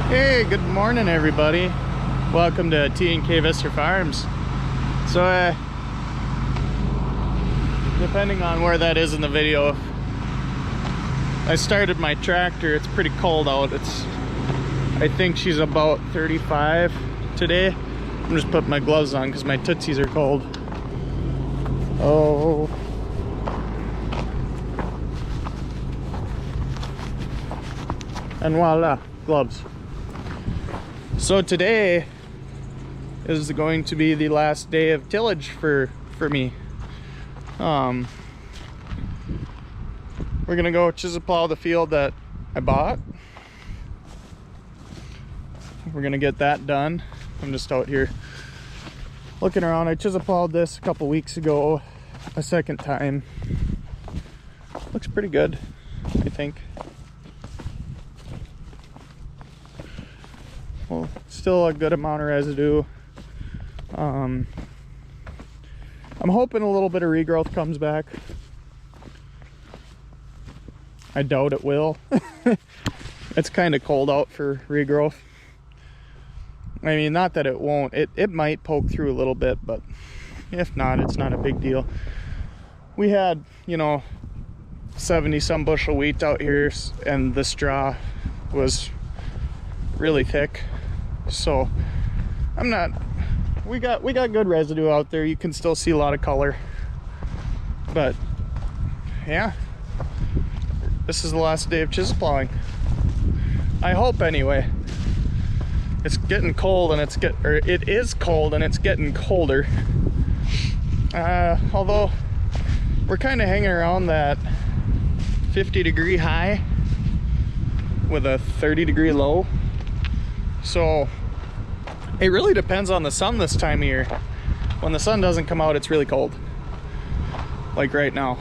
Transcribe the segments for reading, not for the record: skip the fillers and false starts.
Hey, good morning everybody. Welcome to T&K Vista Farms. So depending on where that is in the video, I started my tractor. It's pretty cold out. I think she's about 35 today. I'm just putting my gloves on because my tootsies are cold. Oh. And voila, gloves. So today is going to be the last day of tillage for me. We're gonna go chisel plow the field that I bought. We're gonna get that done. I'm just out here looking around. I chisel plowed this a couple weeks ago, a second time. Looks pretty good, I think. Well, still a good amount of residue. I'm hoping a little bit of regrowth comes back. I doubt it will. It's kind of cold out for regrowth. I mean, not that it won't. It might poke through a little bit, but if not, it's not a big deal. We had, 70 some bushel wheat out here, and the straw was really thick. So we got good residue out there. You can still see a lot of color, but yeah, this is the last day of chisel plowing, I hope, anyway. It's getting cold, and it is cold and it's getting colder. Although we're kind of hanging around that 50-degree high with a 30-degree low. So it really depends on the sun this time of year. When the sun doesn't come out, it's really cold. Like right now,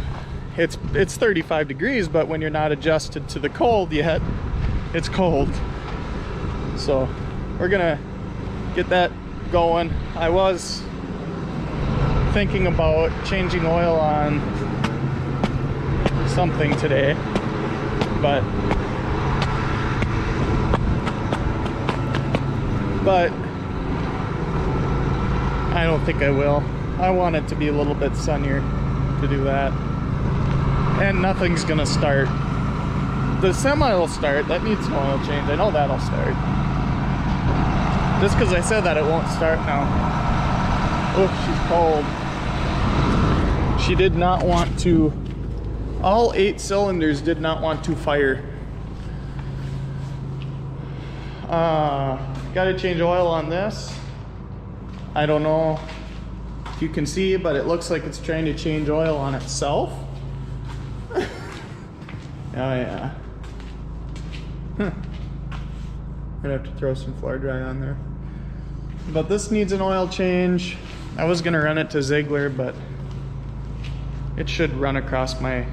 it's 35 degrees, but when you're not adjusted to the cold yet, it's cold. So we're gonna get that going. I was thinking about changing oil on something today, but I don't think I will. I want it to be a little bit sunnier to do that. And nothing's gonna start. The semi will start. That needs an oil change. I know that'll start. Just because I said that, it won't start now. Oh, she's cold. She did not want to. All 8 cylinders did not want to fire. Gotta change oil on this. I don't know if you can see, but it looks like it's trying to change oil on itself. Oh yeah. Huh. Gonna have to throw some floor dry on there. But this needs an oil change. I was gonna run it to Ziegler, but it should run across my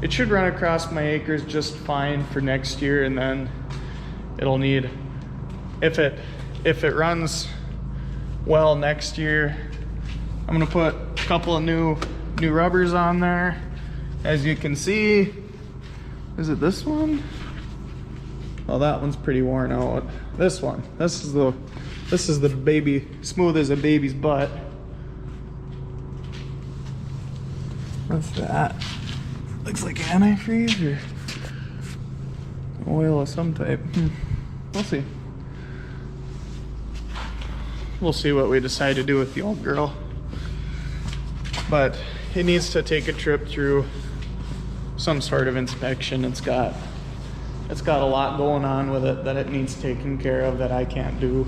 acres just fine for next year, and then it'll need, if it runs well next year, I'm gonna put a couple of new rubbers on there. As you can see, is it this one? Well, that one's pretty worn out. This one, this is the baby, smooth as a baby's butt. What's that? Looks like antifreeze or oil of some type. We'll see. We'll see what we decide to do with the old girl. But it needs to take a trip through some sort of inspection. It's got a lot going on with it that it needs taken care of that I can't do.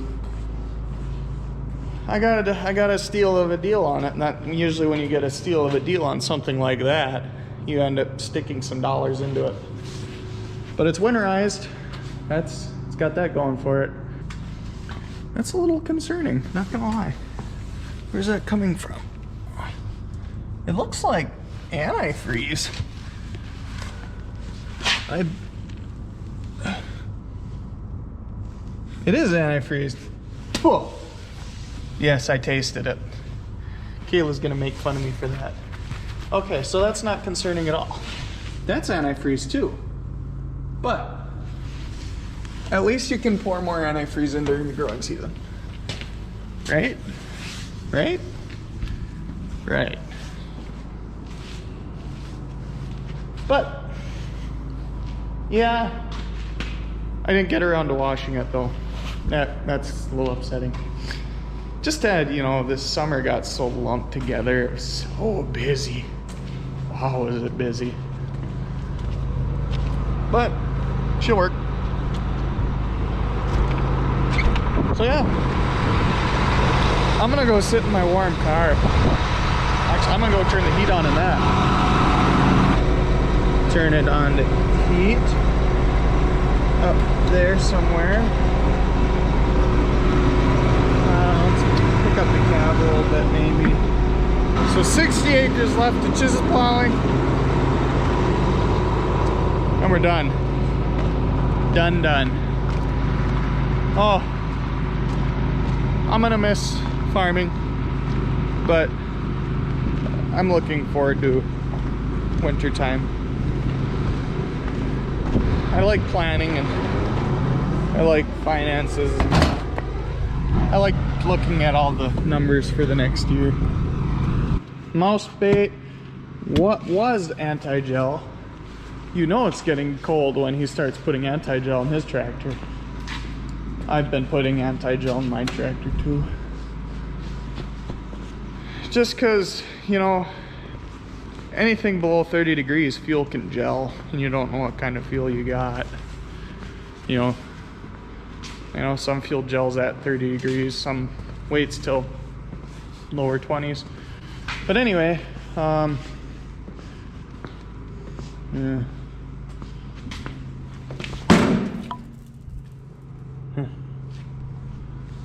I got a steal of a deal on it. Not usually when you get a steal of a deal on something like that, you end up sticking some dollars into it. But it's winterized. It's got that going for it. That's a little concerning, not gonna lie. Where's that coming from? It looks like antifreeze. It is antifreeze. Whoa. Yes, I tasted it. Kayla's gonna make fun of me for that. Okay, so that's not concerning at all. That's antifreeze too. But At least you can pour more antifreeze in during the growing season. Right? Right? Right. But, yeah, I didn't get around to washing it though. That's a little upsetting. Just that, you know, this summer got so lumped together. It was so busy. Wow, was it busy. But, she'll work. So yeah, I'm gonna go sit in my warm car. Actually, I'm gonna go turn the heat on in that. Turn it on to heat. Up there somewhere. Let's pick up the cab a little bit maybe. So 60 acres left to chisel plowing. And we're done. Done. Oh, I'm gonna miss farming, but I'm looking forward to winter time. I like planning and I like finances. I like looking at all the numbers for the next year. Mouse bait, what was anti-gel? You know it's getting cold when he starts putting anti-gel in his tractor. I've been putting anti-gel in my tractor too. Just because, you know, anything below 30 degrees fuel can gel and you don't know what kind of fuel you got. You know some fuel gels at 30 degrees, some waits till lower 20s. But anyway, yeah.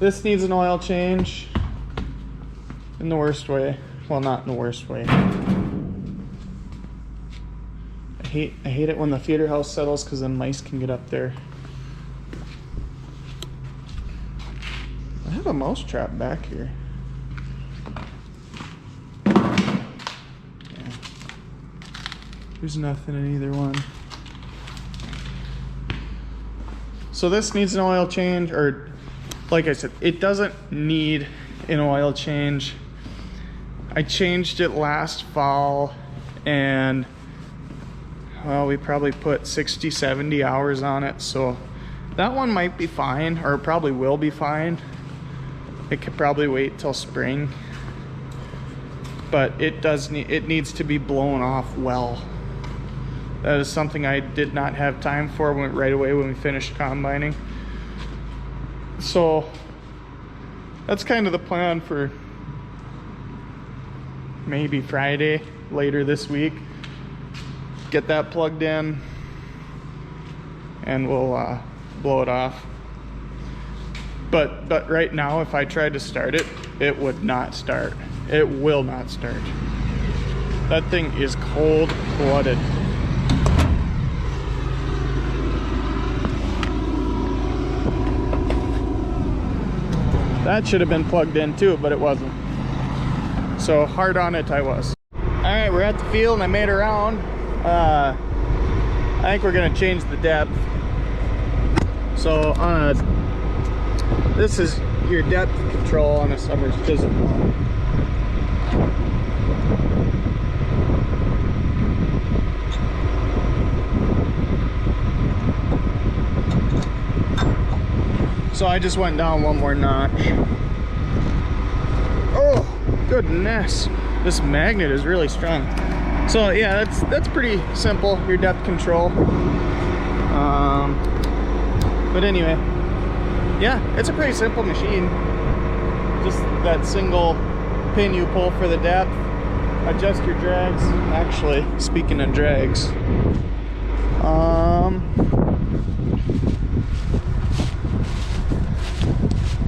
This needs an oil change in the worst way. Well, not in the worst way. I hate it when the feeder house settles because then mice can get up there. I have a mouse trap back here. Yeah. There's nothing in either one. So this needs an oil change, or like I said, it doesn't need an oil change. I changed it last fall and well, we probably put 60-70 hours on it, so that one might be fine, or probably will be fine. It could probably wait till spring, but it needs to be blown off well. That is something I did not have time for right away when we finished combining. So that's kind of the plan for maybe Friday later this week. Get that plugged in and we'll blow it off. But right now, if I tried to start it, it would not start. It will not start. That thing is cold-blooded. That should have been plugged in too, but it wasn't. So hard on it I was. All right, we're at the field and I made a round. I think we're gonna change the depth. So this is your depth control on a summer's chisel plow. So I just went down one more notch. Oh, goodness. This magnet is really strong. So yeah, that's pretty simple, your depth control. But anyway, yeah, it's a pretty simple machine. Just that single pin you pull for the depth, adjust your drags. Actually, speaking of drags,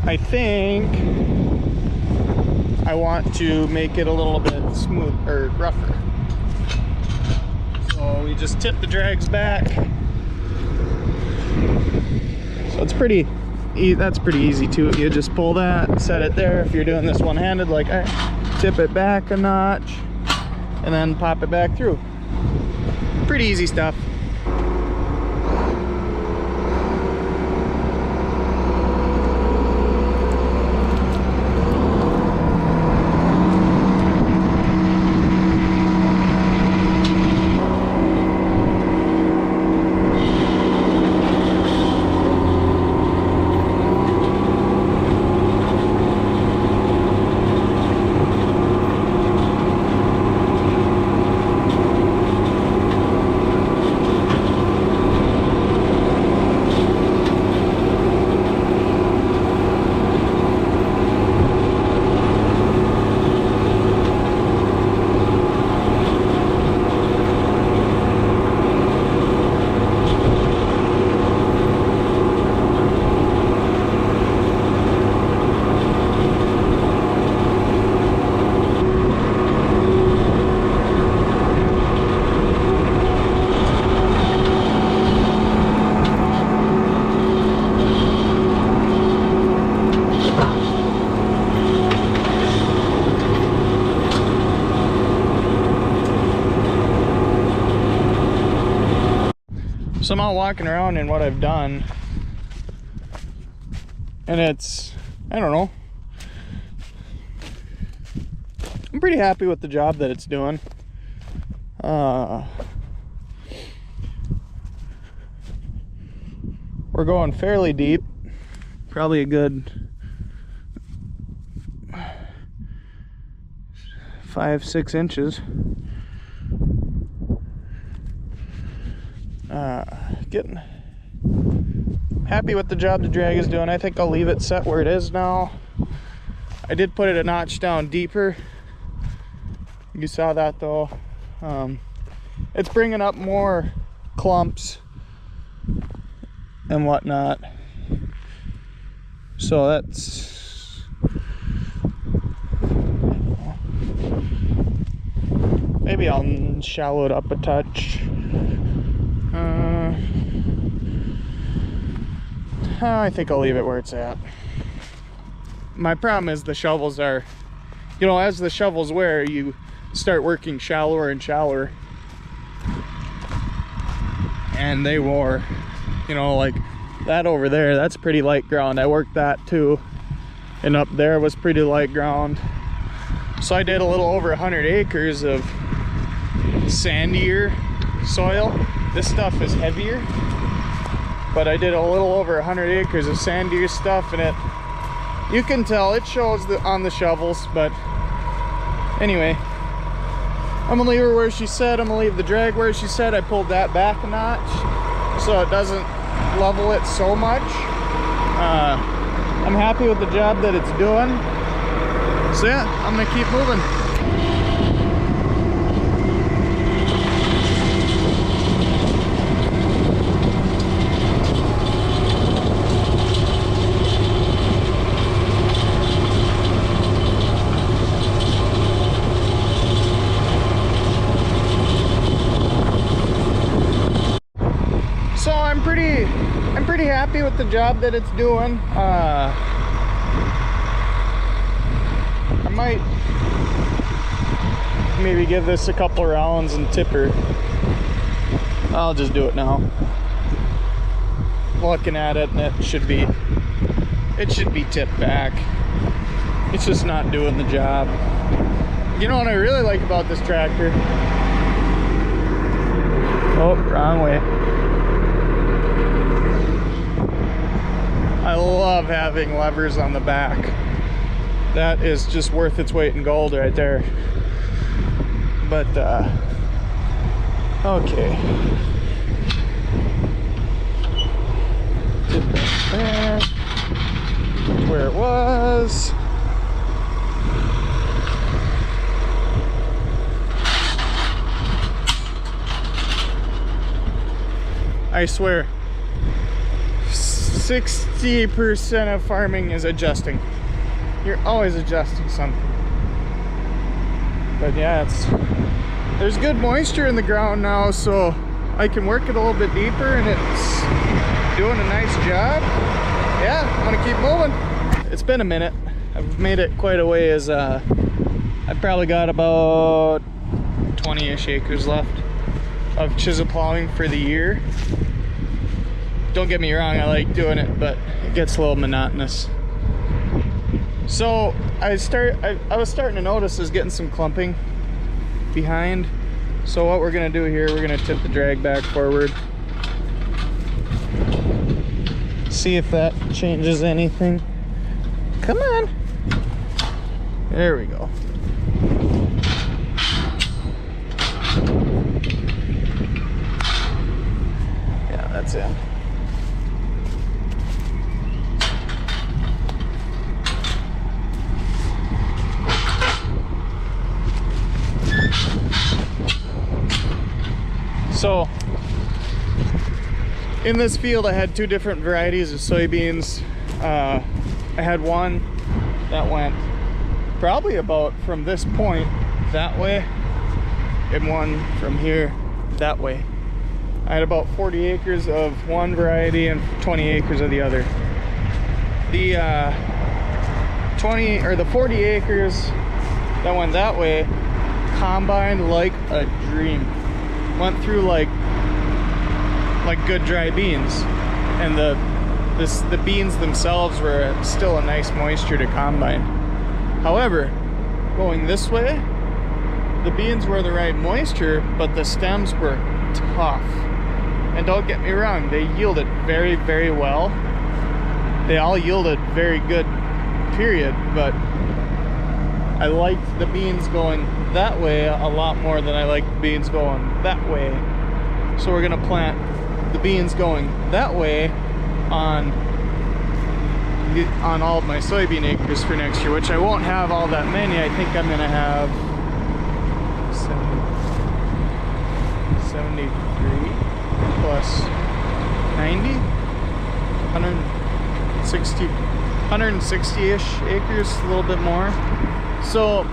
I think I want to make it a little bit smooth or rougher. So we just tip the drags back. So it's pretty, that's pretty easy too. You just pull that, set it there. If you're doing this one-handed, like I tip it back a notch and then pop it back through. Pretty easy stuff. I'm out walking around in what I've done, and it's, I don't know, I'm pretty happy with the job that it's doing. We're going fairly deep, probably a good 5-6 inches. Getting happy with the job the drag is doing. I think I'll leave it set where it is now. I did put it a notch down deeper. You saw that though. It's bringing up more clumps and whatnot, so that's, maybe I'll shallow it up a touch. I think I'll leave it where it's at. My problem is the shovels are, you know, as the shovels wear, you start working shallower and shallower, and they wore, you know, like that over there, that's pretty light ground. I worked that too, and up there was pretty light ground. So I did a little over 100 acres of sandier soil. This stuff is heavier, but I did a little over 100 acres of sandier stuff, and it, you can tell it shows on the shovels. But anyway, I'm gonna leave her where she said. I'm gonna leave the drag where she said. I pulled that back a notch so it doesn't level it so much. I'm happy with the job that it's doing, so yeah, I'm gonna keep moving. I'm pretty happy with the job that it's doing. I might maybe give this a couple rounds and tip her. I'll just do it now. Looking at it, and it should be tipped back. It's just not doing the job. You know what I really like about this tractor? Oh, wrong way. I love having levers on the back. That is just worth its weight in gold right there. But okay. Did that there. Where it was. I swear, 60% of farming is adjusting. You're always adjusting something. But yeah, there's good moisture in the ground now, so I can work it a little bit deeper, and it's doing a nice job. Yeah, I'm gonna keep moving. It's been a minute. I've made it quite a way. As I've probably got about 20-ish acres left of chisel plowing for the year. Don't get me wrong, I like doing it, but it gets a little monotonous. So I was starting to notice is getting some clumping behind. So what we're gonna do here, we're gonna tip the drag back forward. See if that changes anything. Come on. There we go. Yeah, that's it. So in this field I had two different varieties of soybeans. I had one that went probably about from this point that way, and one from here that way. I had about 40 acres of one variety and 20 acres of the other. The 40 acres that went that way combined like a dream. Went through like like good dry beans, and the beans themselves were still a nice moisture to combine. However, going this way, the beans were the right moisture, but the stems were tough. And don't get me wrong, they yielded very, very well. They all yielded very good, period, but I liked the beans going that way a lot more than I liked the beans going that way. So we're gonna plant the beans going that way on all of my soybean acres for next year, which I won't have all that many. I think I'm gonna have 73 plus 90, 160-ish acres, a little bit more. So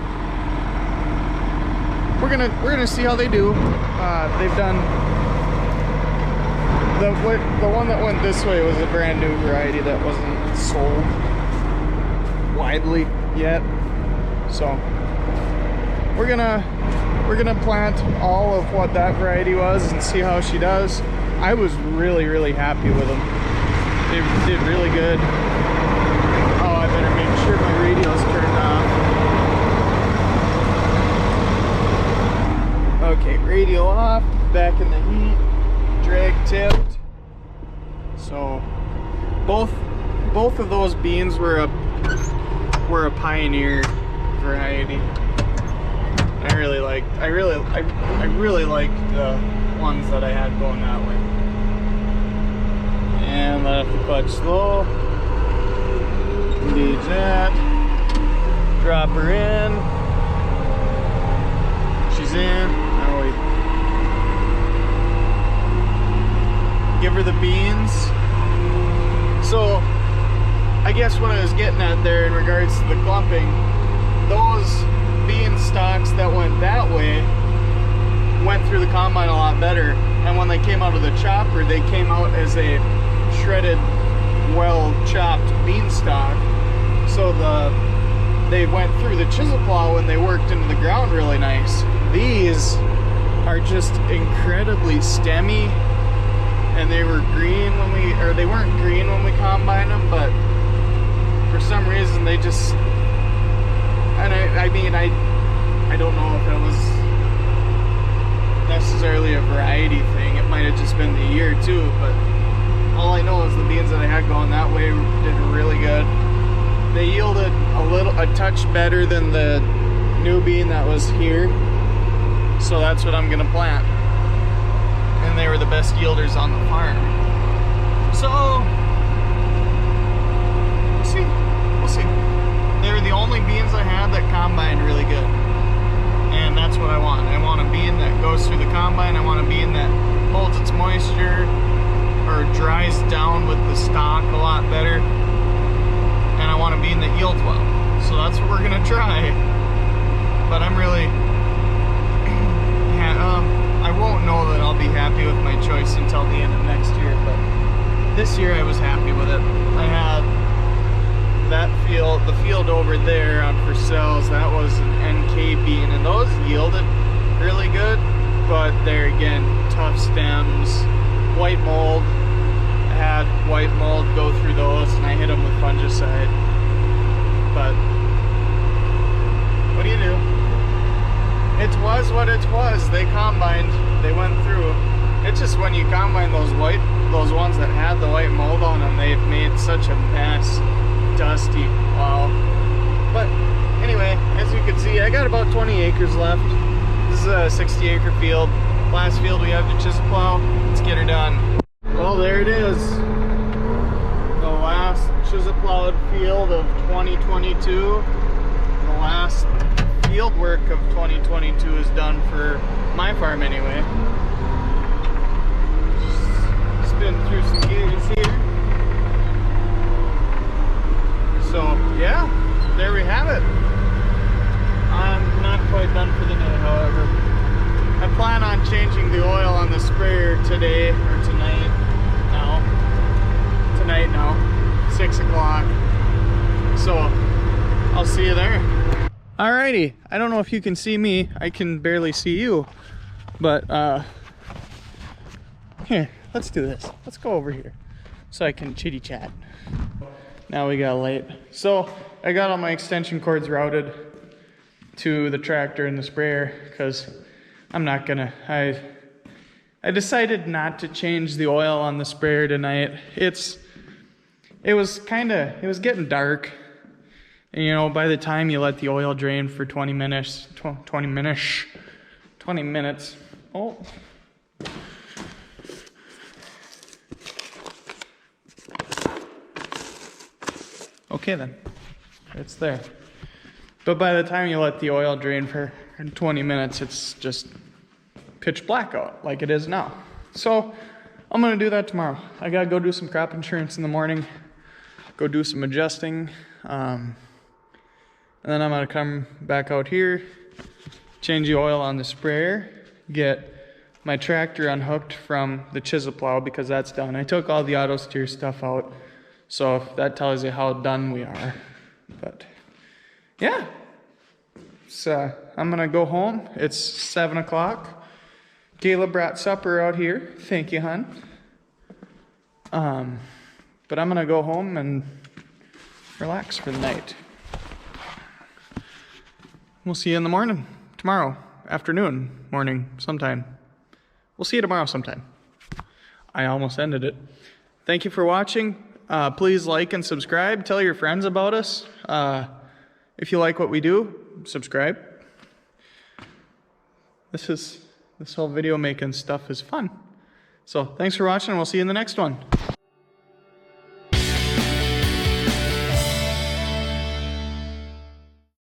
we're gonna see how they do. They've done the one that went this way was a brand new variety that wasn't sold widely yet. So we're gonna plant all of what that variety was and see how she does. I was really, really happy with them. They did really good. Oh, I better make sure my radio's turned off. Okay, radio off, back in the heat, drag tipped. So both of those beans were a pioneer variety. I really liked the ones that I had going that way. And let the clutch slow. Engage that. Drop her in. She's in. Now we give her the beans. So I guess what I was getting at there in regards to the clumping, those bean stalks that went that way went through the combine a lot better, and when they came out of the chopper, they came out as a shredded, well chopped bean stalk. So they went through the chisel plow and they worked into the ground really nice. These are just incredibly stemmy, and they were green they weren't green when we combined them, but for some reason they just, and I mean I don't know if it was necessarily a variety thing. It might have just been the year too, but all I know is the beans that I had going that way did really good. They yielded a touch better than the new bean that was here, so that's what I'm gonna plant. And they were the best yielders on the farm. So we'll see. They were the only beans I had that combined really good. And that's what I want. I want a bean that goes through the combine. I want a bean that holds its moisture or dries down with the stalk a lot better. And I want a bean that yields well. So that's what we're gonna try. But I'm really, I won't know that I'll be happy with my choice until the end of next year. But this year I was happy with it. I had that field, the field over there on for cells, that was an NK bean, and those yielded really good, but they're again tough stems, white mold. I had white mold go through those, and I hit them with fungicide. But what do you do? It was what it was. They combined, they went through. It's just when you combine those ones that had the white mold on them, they've made such a mess. Dusty, wow. But anyway, as you can see, I got about 20 acres left. This is a 60 acre field. Last field we have to chisel plow. Let's get her done. Well, there it is. The last chisel plowed field of 2022. The last field work of 2022 is done for my farm anyway. Just spin through some gears here. So yeah, there we have it. I'm not quite done for the day, however. I plan on changing the oil on the sprayer today, or tonight now, 6 o'clock. So I'll see you there. Alrighty, I don't know if you can see me. I can barely see you, but here, let's do this. Let's go over here so I can chitty chat. Now we got late. So I got all my extension cords routed to the tractor and the sprayer because I'm not gonna, I decided not to change the oil on the sprayer tonight. It was getting dark. And you know, by the time you let the oil drain for 20 minutes. Oh. Okay then, it's there. But by the time you let the oil drain for 20 minutes, it's just pitch black out like it is now. So I'm gonna do that tomorrow. I gotta go do some crop insurance in the morning, go do some adjusting, and then I'm gonna come back out here, change the oil on the sprayer, get my tractor unhooked from the chisel plow because that's done. I took all the auto steer stuff out, so that tells you how done we are. But yeah, so I'm gonna go home. It's 7 o'clock. Gayla brought supper out here. Thank you, hon. But I'm gonna go home and relax for the night. We'll see you in the morning, tomorrow, afternoon, morning, sometime. We'll see you tomorrow sometime. I almost ended it. Thank you for watching. Please like and subscribe. Tell your friends about us. If you like what we do, subscribe. This whole video making stuff is fun. So thanks for watching, and we'll see you in the next one.